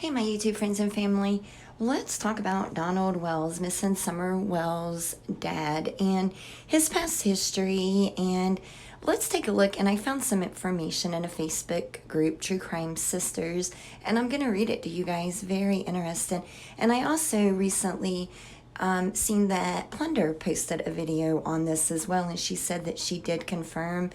Hey, my YouTube friends and family. Let's talk about Donald Wells, missing Summer Wells' dad, and his past history. And let's take a look. And I found some information in a Facebook group, True Crime Sisters, and I'm going to read it to you guys. Very interesting. And I also recently seen that Plunder posted a video on this as well, and she said that she did confirm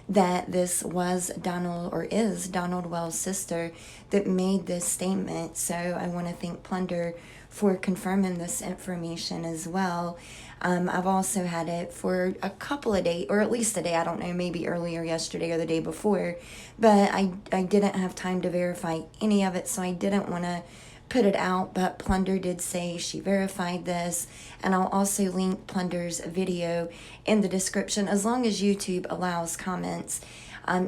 that this was Donald, or is Donald Wells' sister, that made this statement. So I want to thank Plunder for confirming this information as well. I've also had it for a couple of days, or at least a day, I don't know, maybe earlier yesterday or the day before, but I didn't have time to verify any of it, so I didn't want to put it out, but Plunder did say she verified this, and I'll also link Plunder's video in the description as long as YouTube allows comments.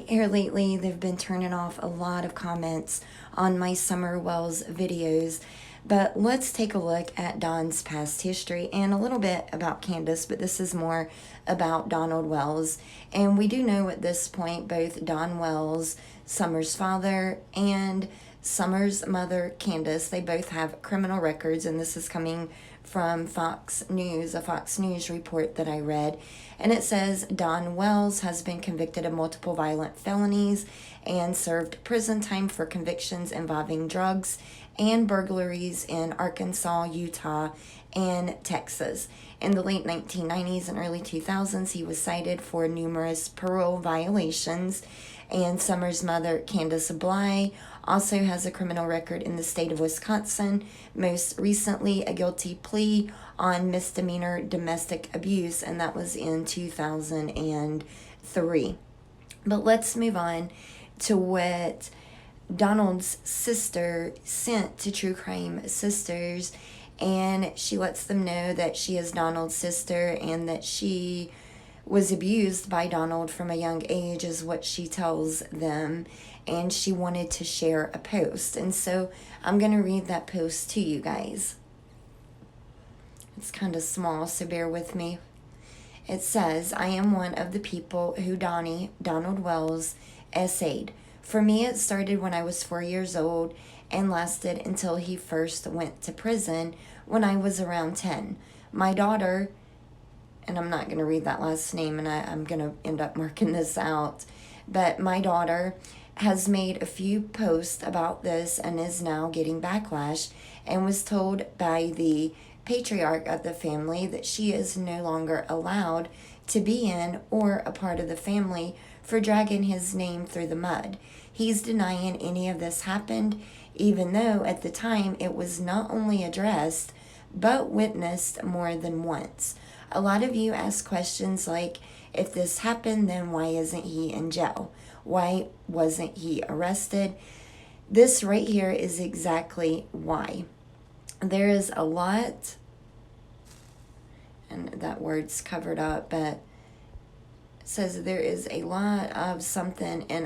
Here lately they've been turning off a lot of comments on my Summer Wells videos, but let's take a look at Don's past history and a little bit about Candace, but this is more about Donald Wells. And we do know at this point both Don Wells, Summer's father, and Summer's mother, Candace, they both have criminal records, and this is coming from Fox News, a Fox News report that I read. And it says Don Wells has been convicted of multiple violent felonies and served prison time for convictions involving drugs and burglaries in Arkansas, Utah, and Texas. In the late 1990s and early 2000s, he was cited for numerous parole violations. And Summer's mother, Candace Bly, also has a criminal record in the state of Wisconsin, most recently a guilty plea on misdemeanor domestic abuse, and that was in 2003. But let's move on to what Donald's sister sent to True Crime Sisters, and she lets them know that she is Donald's sister and that she was abused by Donald from a young age, is what she tells them, and she wanted to share a post. And so I'm going to read that post to you guys. It's kind of small, so bear with me. It says, I am one of the people who Donald Wells, essayed. For me, it started when I was 4 years old and lasted until he first went to prison when I was around 10. My daughter, and I'm not going to read that last name, and I'm going to end up marking this out, but my daughter has made a few posts about this and is now getting backlash, and was told by the patriarch of the family that she is no longer allowed to be in or a part of the family for dragging his name through the mud. He's denying any of this happened, even though at the time it was not only addressed, but witnessed more than once. A lot of you ask questions like, if this happened, then why isn't he in jail? Why wasn't he arrested? This right here is exactly why. There is a lot, and that word's covered up, but it says there is a lot of something in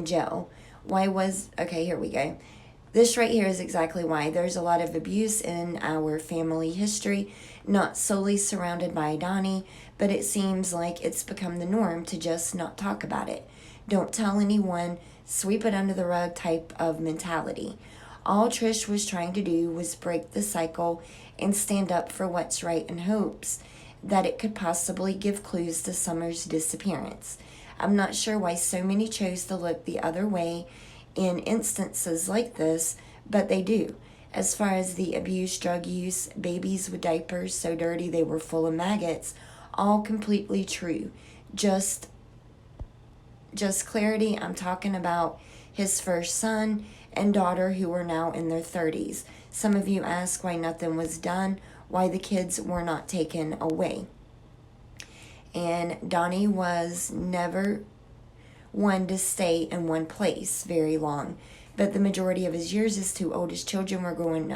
jail. Okay, here we go. This right here is exactly why. There's a lot of abuse in our family history, not solely surrounded by Donnie, but it seems like it's become the norm to just not talk about it. Don't tell anyone, sweep it under the rug type of mentality. All Trish was trying to do was break the cycle and stand up for what's right in hopes that it could possibly give clues to Summer's disappearance. I'm not sure why so many chose to look the other way in instances like this, but they do. As far as the abuse, drug use, babies with diapers so dirty they were full of maggots, all completely true. Just clarity, I'm talking about his first son and daughter who are now in their 30s. Some of you ask why nothing was done, why the kids were not taken away. And Donnie was never one to stay in one place very long, but the majority of his years, his two oldest children were growing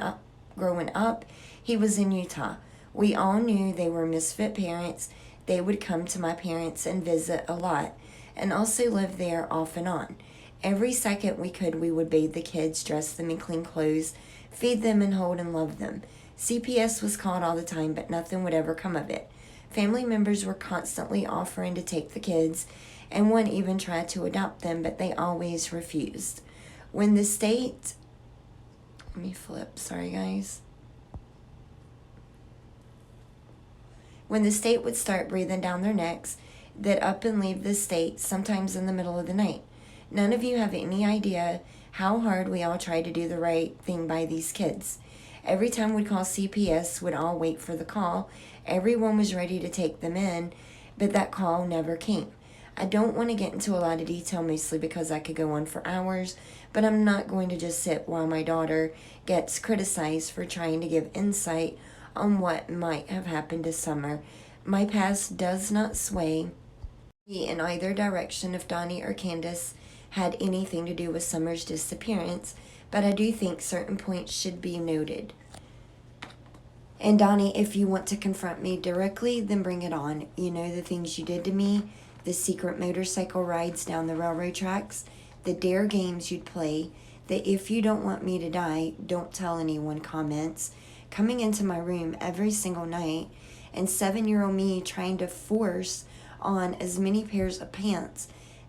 up, he was in Utah. We all knew they were misfit parents. They would come to my parents and visit a lot, and also live there off and on. Every second we could, we would bathe the kids, dress them in clean clothes, feed them, and hold and love them. CPS was called all the time, but nothing would ever come of it. Family members were constantly offering to take the kids, and one even tried to adopt them, but they always refused. When the state, let me flip, sorry guys. When the state would start breathing down their necks, they'd up and leave the state, sometimes in the middle of the night. None of you have any idea how hard we all try to do the right thing by these kids. Every time we'd call CPS, we'd all wait for the call. Everyone was ready to take them in, but that call never came. I don't want to get into a lot of detail, mostly because I could go on for hours, but I'm not going to just sit while my daughter gets criticized for trying to give insight on what might have happened to Summer. My past does not sway in either direction if Donnie or Candace had anything to do with Summer's disappearance, but I do think certain points should be noted. And Donnie, if you want to confront me directly, then bring it on. You know the things you did to me, the secret motorcycle rides down the railroad tracks, the dare games you'd play, the if you don't want me to die, don't tell anyone comments, coming into my room every single night, and 7-year-old me trying to force on as many pairs of pants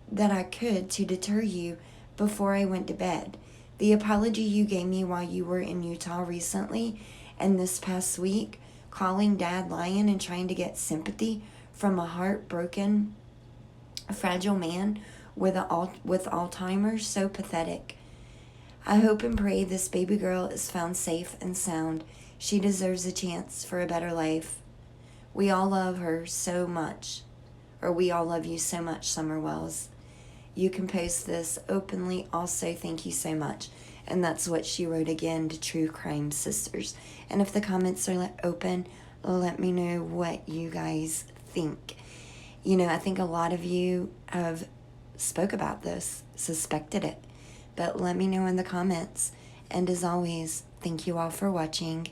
that I could to deter you before I went to bed. The apology you gave me while you were in Utah recently and this past week, calling Dad lying and trying to get sympathy from a heartbroken, fragile man with Alzheimer's, so pathetic. I hope and pray this baby girl is found safe and sound. She deserves a chance for a better life. We all love her so much, or we all love you so much, Summer Wells. You can post this openly. Also, thank you so much. And that's what she wrote again to True Crime Sisters. And if the comments are open, let me know what you guys think. You know, I think a lot of you have spoke about this, suspected it. But let me know in the comments. And as always, thank you all for watching.